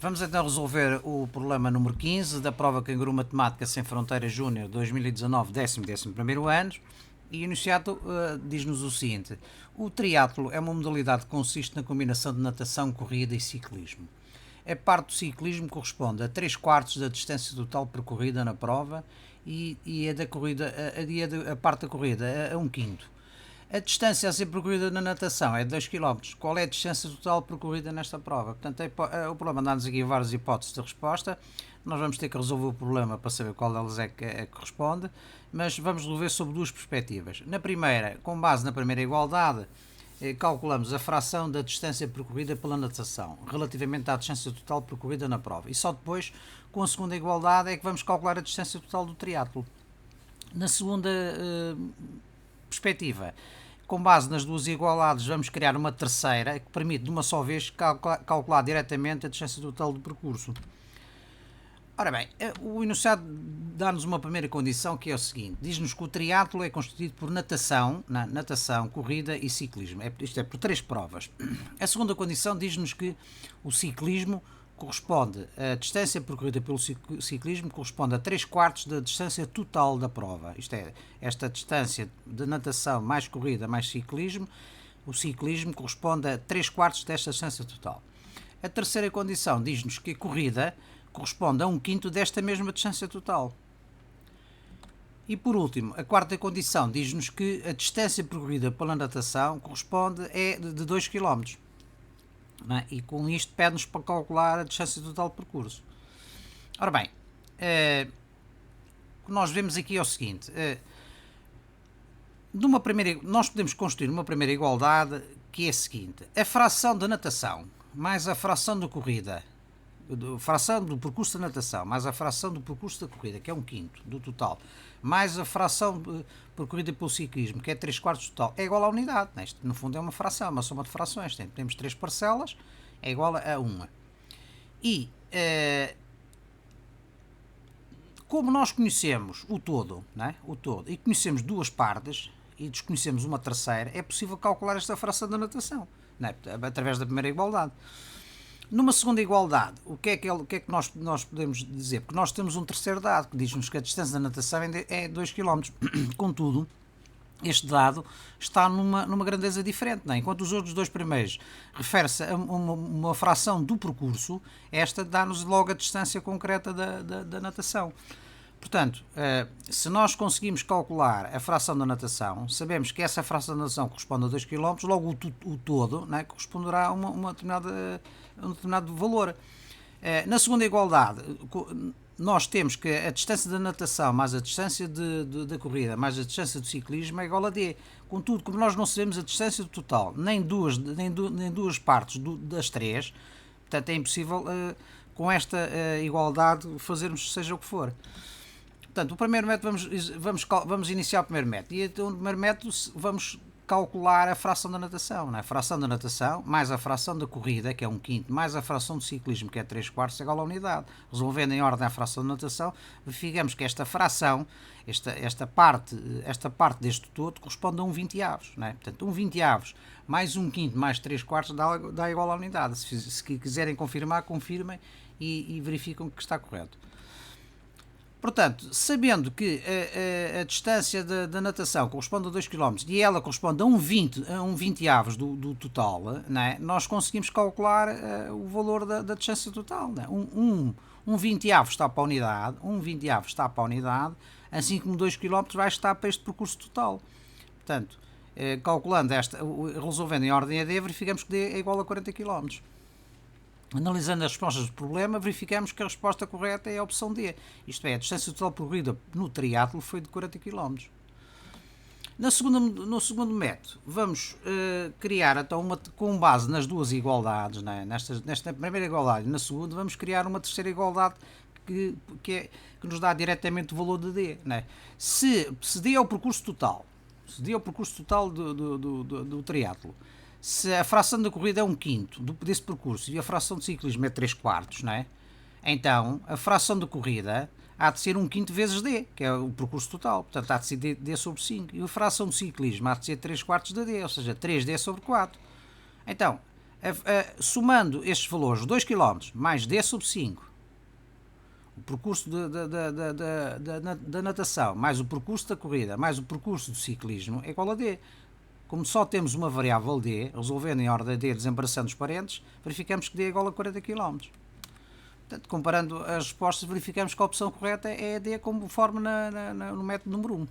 Vamos então resolver o problema número 15 da prova Canguru Matemática Sem Fronteiras Júnior 2019, 11º ano. E o enunciado diz-nos o seguinte: o triatlo é uma modalidade que consiste na combinação de natação, corrida e ciclismo. A parte do ciclismo corresponde a 3/4 da distância total percorrida na prova e a da corrida, a parte da corrida a 1/5. A distância a ser percorrida na natação é de 2 km. Qual é a distância total percorrida nesta prova? Portanto, o problema dá-nos aqui várias hipóteses de resposta. Nós vamos ter que resolver o problema para saber qual delas é que corresponde, mas vamos resolver sob duas perspectivas. Na primeira, com base na primeira igualdade, calculamos a fração da distância percorrida pela natação relativamente à distância total percorrida na prova. E só depois, com a segunda igualdade, é que vamos calcular a distância total do triatlo. Na segunda perspectiva, com base nas duas igualdades, vamos criar uma terceira que permite de uma só vez calcular diretamente a distância total do percurso. Ora bem, o enunciado dá-nos uma primeira condição, que é o seguinte: diz-nos que o triatlo é constituído por natação, corrida e ciclismo. Isto é, por 3 provas. A segunda condição diz-nos que o ciclismo corresponde, a distância percorrida pelo ciclismo corresponde a 3/4 da distância total da prova. Isto é, esta distância de natação mais corrida mais ciclismo, o ciclismo corresponde a 3/4 desta distância total. A terceira condição diz-nos que a corrida corresponde a 1/5 desta mesma distância total. E por último, a quarta condição diz-nos que a distância percorrida pela natação corresponde de 2 km. E com isto pede-nos para calcular a distância total de percurso. Ora bem, o que nós vemos aqui é o seguinte: nós podemos construir uma primeira igualdade que é a seguinte: a fração da natação mais a fração da corrida, a fração do percurso da natação mais a fração do percurso da corrida, que é 1/5 do total, mais a fração percorrida pelo ciclismo, que é 3/4 do total, é igual à unidade. Isto, no fundo, é uma fração, uma soma de frações. Temos 3 parcelas, é igual a 1. E como nós conhecemos o todo, e conhecemos duas partes e desconhecemos uma terceira, é possível calcular esta fração da natação, através da primeira igualdade. Numa segunda igualdade, o que é que nós podemos dizer? Porque nós temos um terceiro dado que diz-nos que a distância da natação é 2 km. Contudo, este dado está numa grandeza diferente. Enquanto os outros dois primeiros refere-se a uma fração do percurso, esta dá-nos logo a distância concreta da natação. Portanto, se nós conseguimos calcular a fração da natação, sabemos que essa fração da natação corresponde a 2 km, logo o todo corresponderá a um determinado valor. Na segunda igualdade, nós temos que a distância da natação mais a distância da corrida mais a distância do ciclismo é igual a D. Contudo, como nós não sabemos a distância do total, nem duas partes das 3, portanto é impossível com esta igualdade fazermos seja o que for. Portanto, o primeiro método, vamos iniciar o primeiro método. E então, no primeiro método vamos calcular a fração da natação. A fração da natação mais a fração da corrida, que é 1/5, mais a fração do ciclismo, que é 3/4, é igual à unidade. Resolvendo em ordem a fração da natação, verificamos que esta fração, esta parte deste todo, corresponde a 1/20. Portanto, 1/20 mais 1/5 mais 3/4 dá igual à unidade. Se quiserem confirmar, confirmem e verificam que está correto. Portanto, sabendo que a distância da natação corresponde a 2 km e ela corresponde a 1/20 do total, nós conseguimos calcular o valor da distância total. 1/20 está para a unidade, 1/20 está para a unidade, assim como 2 km vai estar para este percurso total. Portanto, calculando resolvendo em ordem AD, verificamos que D é igual a 40 km. Analisando as respostas do problema, verificamos que a resposta correta é a opção D. Isto é, a distância total percorrida no triatlo foi de 40 km. No segundo método, vamos criar, então, com base nas duas igualdades, nesta primeira igualdade e na segunda, vamos criar uma terceira igualdade que nos dá diretamente o valor de D. Se D é o percurso total, do triatlo, se a fração da corrida é 1/5 desse percurso e a fração de ciclismo é 3/4, então a fração da corrida há de ser 1/5 vezes D, que é o percurso total, portanto há de ser D sobre 5, e a fração de ciclismo há de ser 3/4 de D, ou seja, 3D sobre 4. Então, Somando estes valores, 2 km mais D sobre 5, o percurso da natação, mais o percurso da corrida, mais o percurso do ciclismo, é igual a D. Como só temos uma variável D, resolvendo em ordem D, desembaraçando os parentes, verificamos que D é igual a 40 km. Portanto, comparando as respostas, verificamos que a opção correta é a D, como forma no método número 1.